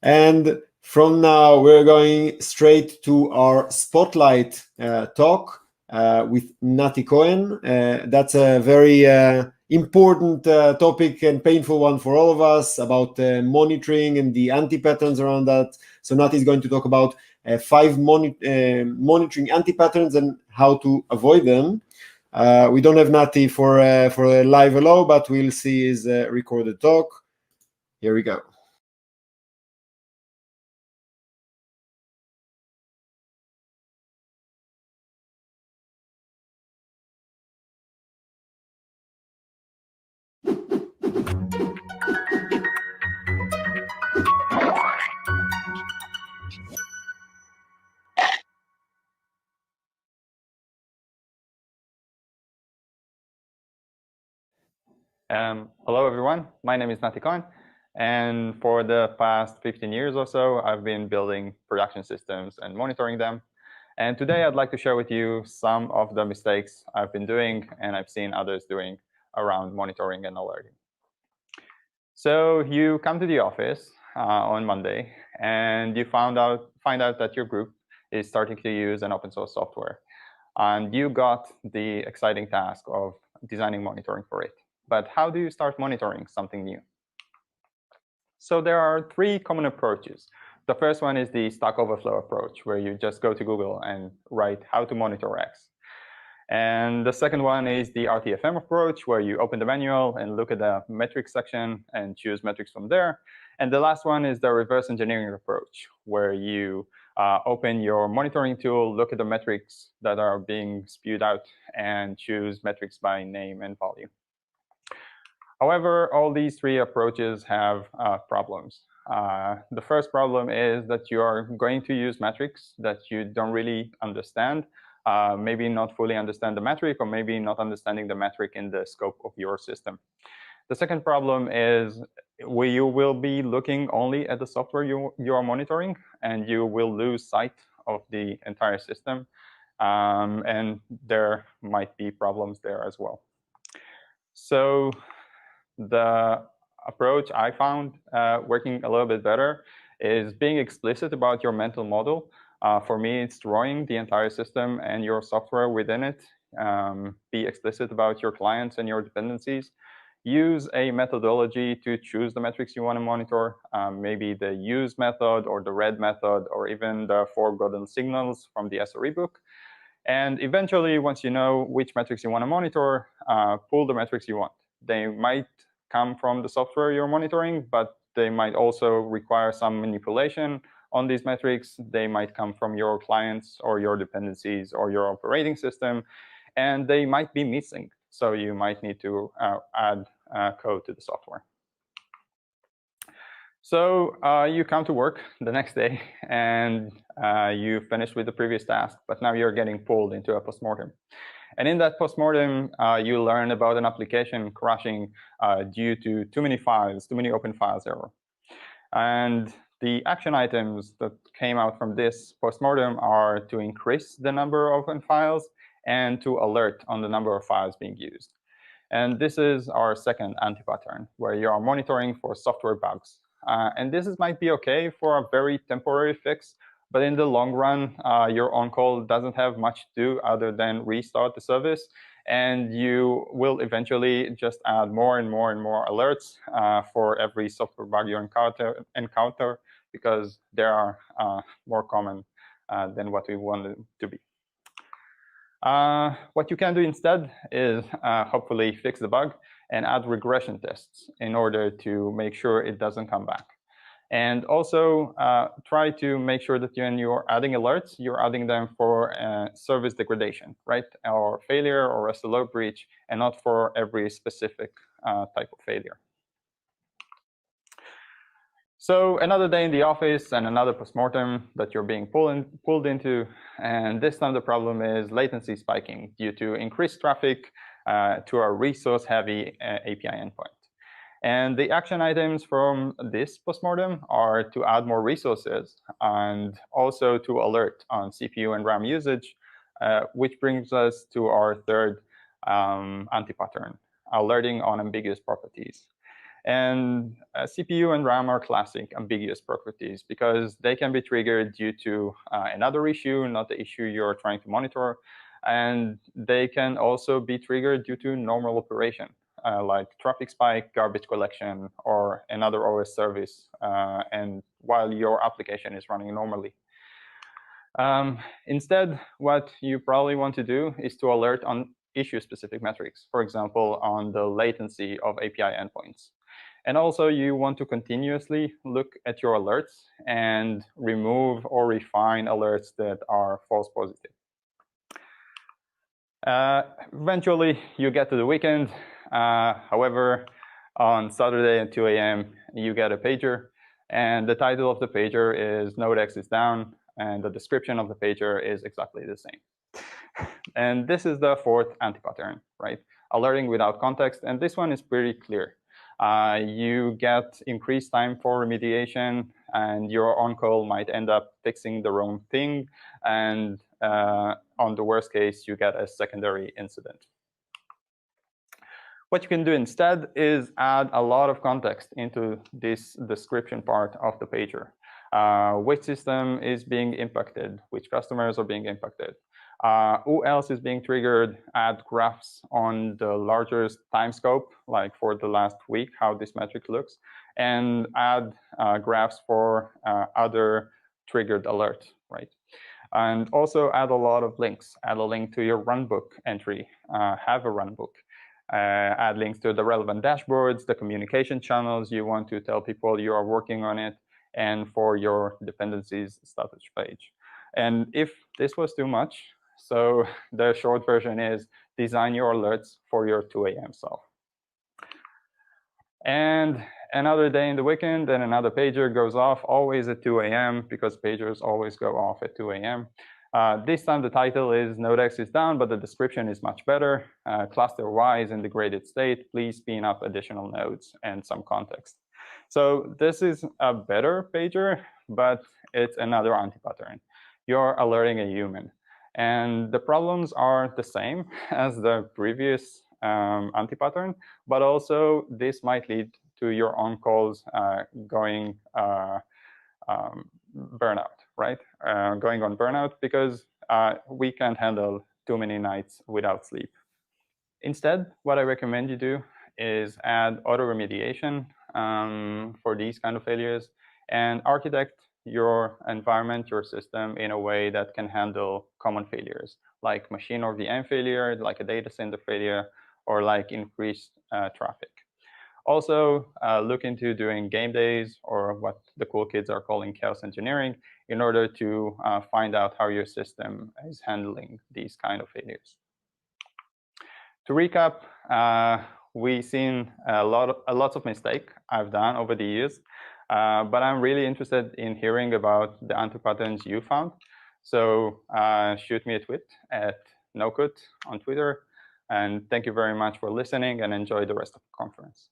And from now, we're going straight to our spotlight talk with Nati Cohen. That's a very important topic and painful one for all of us about monitoring and the anti-patterns around that. So Nati is going to talk about 5 monitoring anti-patterns and how to avoid them. We don't have Nati for a live hello, but we'll see his recorded talk. Here we go. Hello, everyone. My name is Nati Cohen, and for the past 15 years or so, I've been building production systems and monitoring them. And today, I'd like to share with you some of the mistakes I've been doing and I've seen others doing around monitoring and alerting. So you come to the office on Monday, and you find out that your group is starting to use an open source software, and you got the exciting task of designing monitoring for it. But how do you start monitoring something new? So there are 3 common approaches. The first one is the Stack Overflow approach, where you just go to Google and write how to monitor X. And the second one is the RTFM approach, where you open the manual and look at the metrics section and choose metrics from there. And the last one is the reverse engineering approach, where you open your monitoring tool, look at the metrics that are being spewed out, and choose metrics by name and value. However, all these 3 approaches have problems. The first problem is that you are going to use metrics that you don't really understand, maybe not fully understand the metric, or maybe not understanding the metric in the scope of your system. The second problem is you will be looking only at the software you are monitoring, and you will lose sight of the entire system. And there might be problems there as well. So the approach I found working a little bit better is being explicit about your mental model. For me, it's drawing the entire system and your software within it. Be explicit about your clients and your dependencies. Use a methodology to choose the metrics you want to monitor, maybe the use method or the red method, or even the 4 golden signals from the SRE book. And eventually, once you know which metrics you want to monitor, pull the metrics you want. They might come from the software you're monitoring, but they might also require some manipulation on these metrics. They might come from your clients or your dependencies or your operating system, and they might be missing. So you might need to add code to the software. So you come to work the next day, and you finished with the previous task, but now you're getting pulled into a postmortem. And in that postmortem, you learn about an application crashing due to too many open files error. And the action items that came out from this postmortem are to increase the number of open files and to alert on the number of files being used. And this is our second anti-pattern, where you are monitoring for software bugs. And this might be OK for a very temporary fix. But in the long run, your on-call doesn't have much to do other than restart the service. And you will eventually just add more and more and more alerts for every software bug you encounter, because they are more common than what we want them to be. What you can do instead is hopefully fix the bug and add regression tests in order to make sure it doesn't come back. And also try to make sure that when you're adding alerts, you're adding them for service degradation, right? Or failure or SLO breach, and not for every specific type of failure. So another day in the office and another postmortem that you're being pulled into. And this time the problem is latency spiking due to increased traffic to a resource-heavy API endpoint. And the action items from this postmortem are to add more resources and also to alert on CPU and RAM usage, which brings us to our third anti-pattern, alerting on ambiguous properties. And CPU and RAM are classic ambiguous properties because they can be triggered due to another issue, not the issue you're trying to monitor. And they can also be triggered due to normal operation, like traffic spike, garbage collection, or another OS service, and while your application is running normally. Instead, what you probably want to do is to alert on issue-specific metrics, for example, on the latency of API endpoints. And also, you want to continuously look at your alerts and remove or refine alerts that are false positive. Eventually, you get to the weekend. However, on Saturday at 2 a.m., you get a pager. And the title of the pager is Node-X is down. And the description of the pager is exactly the same. And this is the fourth anti-pattern, right? Alerting without context. And this one is pretty clear. You get increased time for remediation, and your on-call might end up fixing the wrong thing. And on the worst case, you get a secondary incident. What you can do instead is add a lot of context into this description part of the pager. Which system is being impacted? Which customers are being impacted? Who else is being triggered? Add graphs on the larger time scope, like for the last week, how this metric looks, and add graphs for other triggered alerts, right? And also add a lot of links. Add a link to your runbook entry. Have a runbook. Add links to the relevant dashboards, the communication channels you want to tell people you are working on it, and for your dependencies status page. And if this was too much, so the short version is design your alerts for your 2 a.m. self. And another day in the weekend, and another pager goes off, always at 2 a.m., because pagers always go off at 2 a.m. This time the title is Node-X is down, but the description is much better. Cluster-wise in degraded state, please spin up additional nodes and some context. So this is a better pager, but it's another anti-pattern. You're alerting a human. And the problems are the same as the previous anti-pattern, but also this might lead to your on-calls going burnout, right? Going on burnout because we can't handle too many nights without sleep. Instead, what I recommend you do is add auto-remediation for these kind of failures and architect your environment, your system in a way that can handle common failures, like machine or VM failure, like a data center failure, or like increased traffic. Also, look into doing game days, or what the cool kids are calling chaos engineering, in order to find out how your system is handling these kind of failures. To recap, we've seen lots of mistakes I've done over the years, but I'm really interested in hearing about the anti-patterns you found. So shoot me a tweet at NoCode on Twitter. And thank you very much for listening, and enjoy the rest of the conference.